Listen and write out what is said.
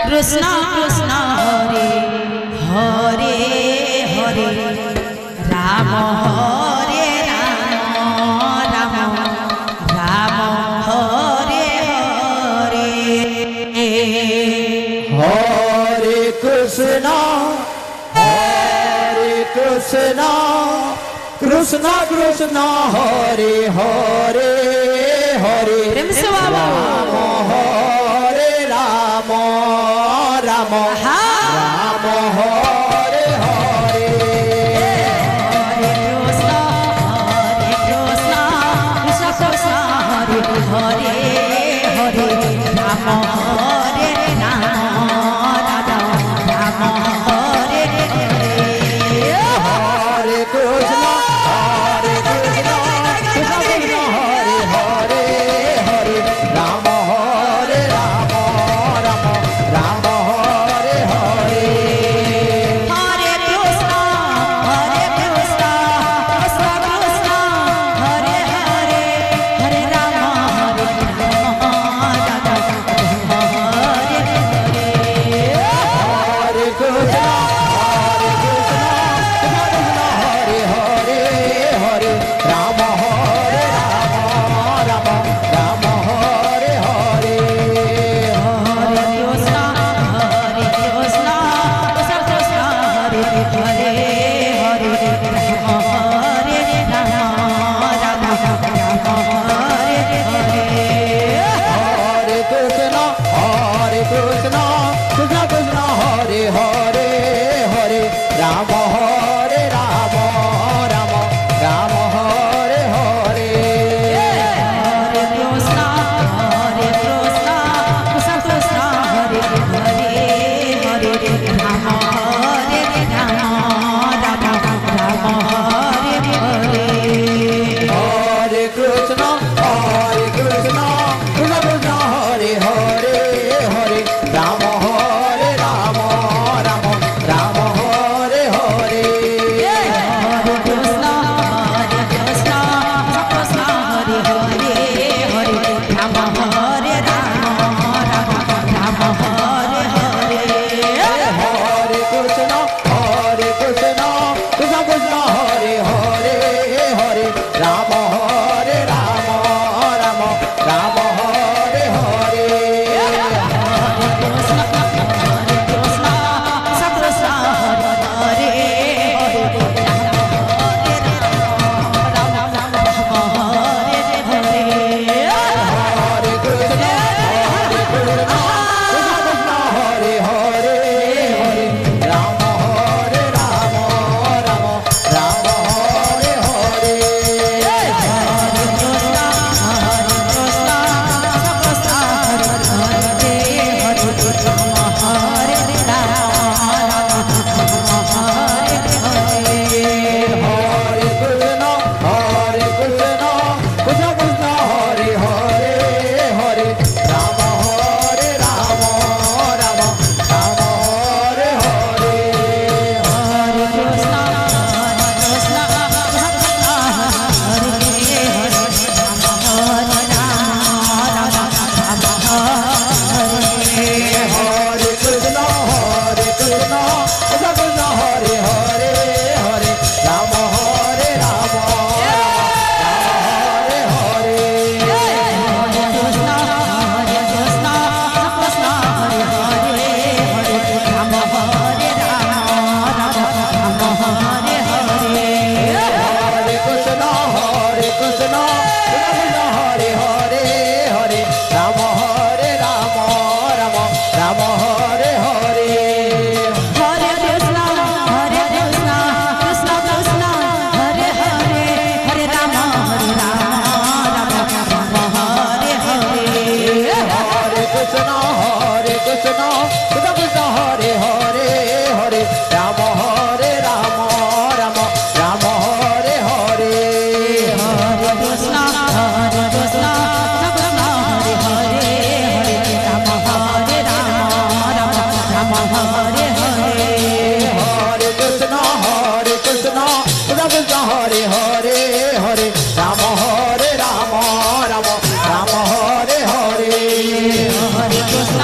कृष्ण कृष्ण हरे हरे हरे राम हरे राम राम राम हरे हरे हरे कृष्ण कृष्ण कृष्ण हरे हरे हरे प्रेम से बाबा हरे राम राम राम हरे हरे हरे कृष्ण कृष्ण कृष्ण हरे हरे हरे राम हरे राम राम हरे हरे हरे कृष्ण हरे हरे हरे राम हरे राम राम राम हरे हरे हरे कृष्ण कृष्ण कृष्ण हरे हरे हरे राम राम हरे हरे हरे कृष्ण हरे हरे हरे राम हरे राम राम राम हरे हरे हरे कृष्ण कृष्ण कृष्ण हरे हरे हरे राम हरे राम राम राम हरे हरे हरे कृष्ण कृष्ण कृष्ण हरे हरे हरे राम हरे राम राम राम हरे हरे हरे कृष्ण कृष्ण कृष्ण हरे हरे हरे राम हरे राम राम राम हरे हरे हरे कृष्ण कृष्ण कृष्ण हरे हरे हरे राम हरे राम राम राम हरे हरे हरे कृष्ण कृष्ण हरे हरे हरे राम हरे राम राम राम हरे हरे हरे कृष्ण कृष्ण कृष्ण हरे हरे हरे राम हरे राम राम राम हरे हरे हरे कृष्ण कृष्ण हरे हरे हरे राम हरे राम राम राम हरे हरे हरे कृष्ण कृष्ण हरे हरे हरे राम हरे राम राम राम हरे हरे हरे कृष्ण कृष्ण हरे हरे हरे राम हरे राम राम हरे हरे हरे कृष्ण कृष्ण कृष्ण हरे हरे हरे राम हरे राम राम राम हरे हरे हरे कृष्ण कृष्ण हरे हरे राम हरे राम राम हरे हरे कृष्ण कृष्ण कृष्ण हरे हरे हरे राम हरे राम हरे हरे हरे कृष्ण कृष्ण हरे हरे हरे राम हरे राम राम हरे हरे हरे कृष्ण कृष्ण हरे हरे हरे राम हरे राम राम राम हरे हरे हरे कृष्ण कृष्ण कृष्ण हरे हरे हरे राम राम राम हरे हरे हरे कृष्ण कृष्ण हरे हरे हरे राम हरे राम राम राम हरे हरे हरे कृष्ण कृष्ण हरे हरे हरे राम हरे राम राम राम हरे हरे हरे कृष्ण कृष्ण हरे हरे हरे राम हरे राम राम राम हरे हरे हरे कृष्ण